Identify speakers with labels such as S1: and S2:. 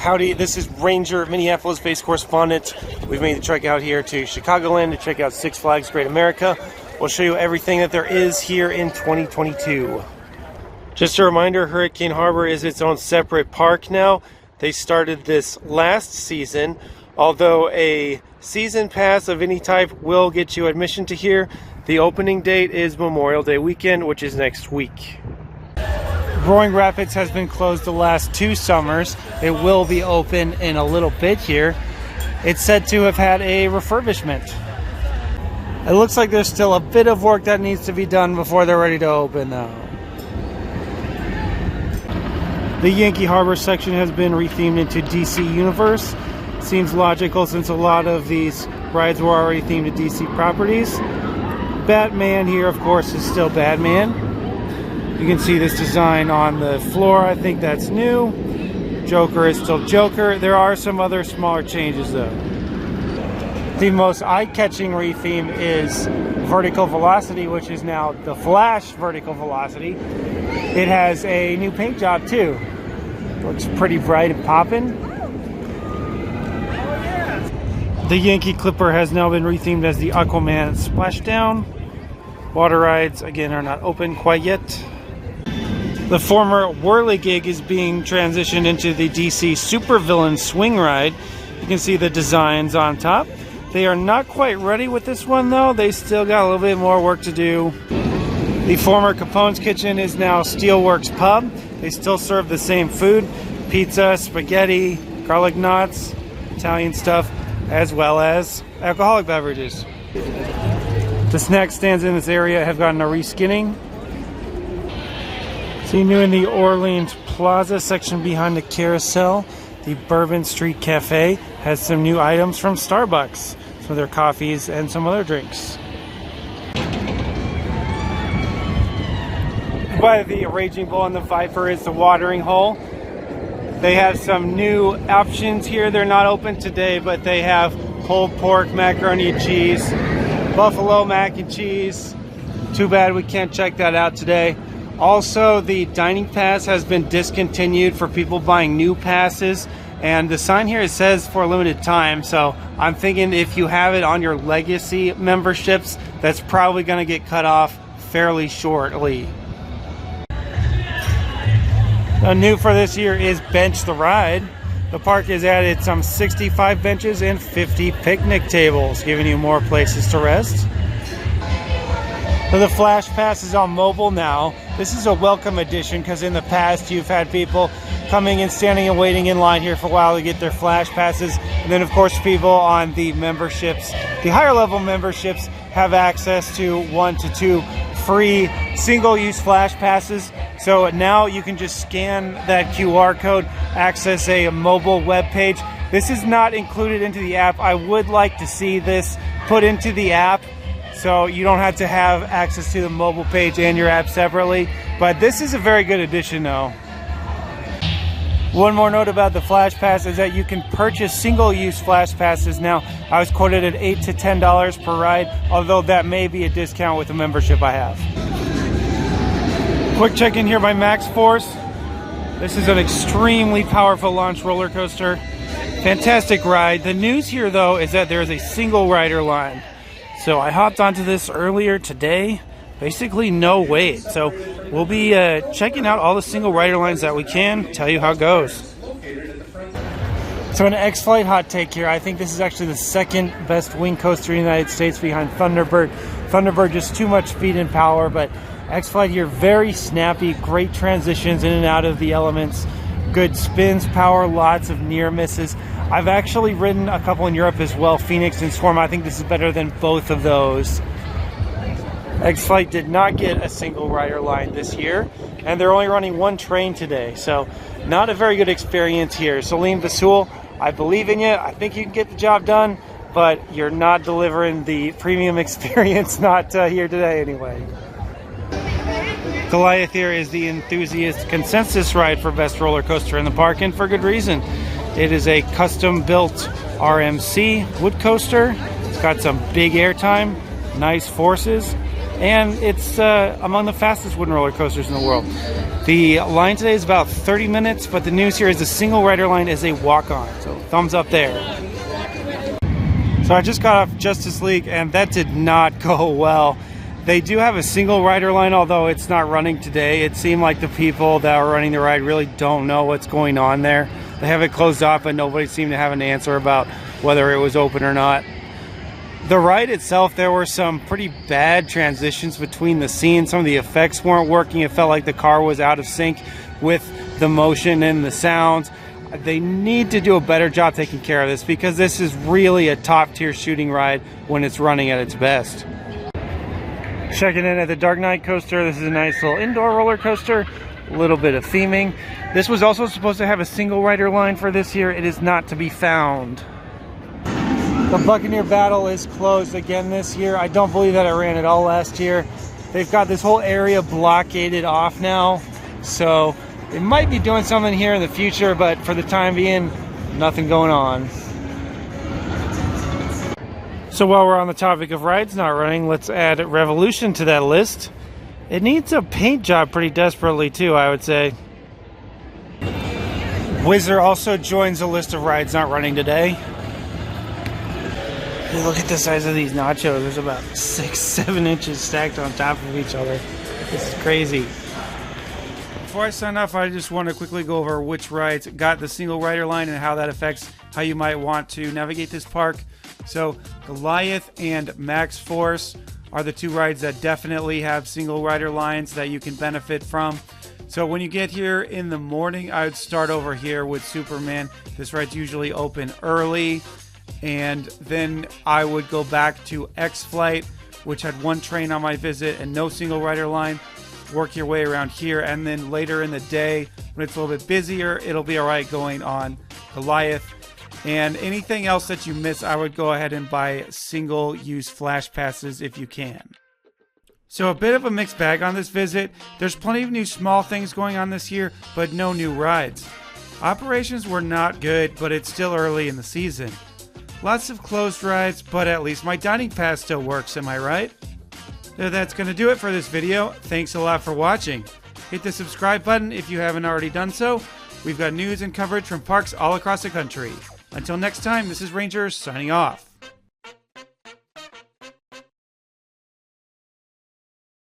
S1: Howdy, this is Ranger, Minneapolis-based correspondent. We've made the trek out here to Chicagoland to check out Six Flags Great America. We'll show you everything that there is here in 2022. Just a reminder, Hurricane Harbor is its own separate park now. They started this last season, although a season pass of any type will get you admission to here. The opening date is Memorial Day weekend, which is next week. Roaring Rapids has been closed the last 2 summers. It will be open in a little bit here. It's said to have had a refurbishment. It looks like there's still a bit of work that needs to be done before they're ready to open though. The Yankee Harbor section has been rethemed into DC Universe. Seems logical since a lot of these rides were already themed to DC properties. Batman here, of course, is still Batman. You can see this design on the floor. I think that's new. Joker is still Joker. There are some other smaller changes though. The most eye-catching retheme is Vertical Velocity, which is now the Flash Vertical Velocity. It has a new paint job too. Looks pretty bright and poppin'. The Yankee Clipper has now been rethemed as the Aquaman Splashdown. Water rides, again, are not open quite yet. The former Whirligig is being transitioned into the DC Supervillains swing ride. You can see the designs on top. They are not quite ready with this one though. They still got a little bit more work to do. The former Capone's Kitchen is now Steelworks Pub. They still serve the same food. Pizza, spaghetti, garlic knots, Italian stuff, as well as alcoholic beverages. The snack stands in this area have gotten a reskinning. See, new in the Orleans Plaza section behind the carousel, the Bourbon Street Cafe has some new items from Starbucks. Some of their coffees and some other drinks. By the Raging Bull and the Viper is the watering hole. They have some new options here. They're not open today, but they have pulled pork, macaroni and cheese, buffalo mac and cheese. Too bad we can't check that out today. Also, the dining pass has been discontinued for people buying new passes, and the sign here says for a limited time, so I'm thinking if you have it on your legacy memberships, that's probably going to get cut off fairly shortly. Now, new for this year is Bench the Ride. The park has added some 65 benches and 50 picnic tables, giving you more places to rest. So the Flash Pass is on mobile now. This is a welcome addition because in the past you've had people coming and standing and waiting in line here for a while to get their Flash Passes. And then of course people on the memberships, the higher level memberships, have access to 1 to 2 free single-use Flash Passes. So now you can just scan that QR code, access a mobile web page. This is not included into the app. I would like to see this put into the app, so you don't have to have access to the mobile page and your app separately. But this is a very good addition though. One more note about the Flash Pass is that you can purchase single-use Flash Passes now. I was quoted at $8 to $10 per ride, although that may be a discount with the membership I have. Quick check-in here by Max Force. This is an extremely powerful launch roller coaster. Fantastic ride. The news here though is that there is a single rider line. So I hopped onto this earlier today, basically no wait. So we'll be checking out all the single rider lines that we can, tell you how it goes. So an X-Flight hot take here. I think this is actually the second best wing coaster in the United States behind Thunderbird. Thunderbird just too much speed and power, but X-Flight here very snappy, great transitions in and out of the elements, good spins, power, lots of near misses. I've actually ridden a couple in Europe as well, Phoenix and Swarm. I think this is better than both of those. X-Flight did not get a single rider line this year, and they're only running 1 train today, so not a very good experience here. Salim Vasul, I believe in you. I think you can get the job done, but you're not delivering the premium experience, not here today anyway. Goliath here is the enthusiast consensus ride for best roller coaster in the park, and for good reason. It is a custom-built RMC wood coaster. It's got some big airtime, nice forces. and it's among the fastest wooden roller coasters in the world. The line today is about 30 minutes, but the news here is the single rider line is a walk-on, so thumbs up there. So I just got off Justice League, and that did not go well. They do have a single rider line, although it's not running today. It seemed like the people that are running the ride really don't know what's going on there. They have it closed off, but nobody seemed to have an answer about whether it was open or not. The ride itself, there were some pretty bad transitions between the scenes. Some of the effects weren't working. It felt like the car was out of sync with the motion and the sounds. They need to do a better job taking care of this, because this is really a top-tier shooting ride when it's running at its best. Checking in at the Dark Knight coaster. This is a nice little indoor roller coaster. A little bit of theming. This was also supposed to have a single rider line for this year. It is not to be found. The Buccaneer Battle is closed again this year. I don't believe that it ran at all last year. They've got this whole area blockaded off now, so they might be doing something here in the future, but for the time being, nothing going on. So while we're on the topic of rides not running, let's add Revolution to that list. It needs a paint job pretty desperately too, I would say. Whizzer also joins the list of rides not running today. Hey, look at the size of these nachos. There's about 6-7 inches stacked on top of each other. This is crazy. Before I sign off, I just want to quickly go over which rides got the single rider line and how that affects how you might want to navigate this park. So Goliath and Max Force are the two rides that definitely have single rider lines that you can benefit from. So when you get here in the morning, I would start over here with Superman. This ride's usually open early. And then I would go back to X-Flight, which had one train on my visit and no single rider line. Work your way around here, and then later in the day, when it's a little bit busier, it'll be all right going on Goliath. And anything else that you miss, I would go ahead and buy single-use flash passes if you can. So a bit of a mixed bag on this visit. There's plenty of new small things going on this year, but no new rides. Operations were not good, but it's still early in the season. Lots of closed rides, but at least my dining pass still works, am I right? So that's going to do it for this video. Thanks a lot for watching. Hit the subscribe button if you haven't already done so. We've got news and coverage from parks all across the country. Until next time, this is Ranger signing off.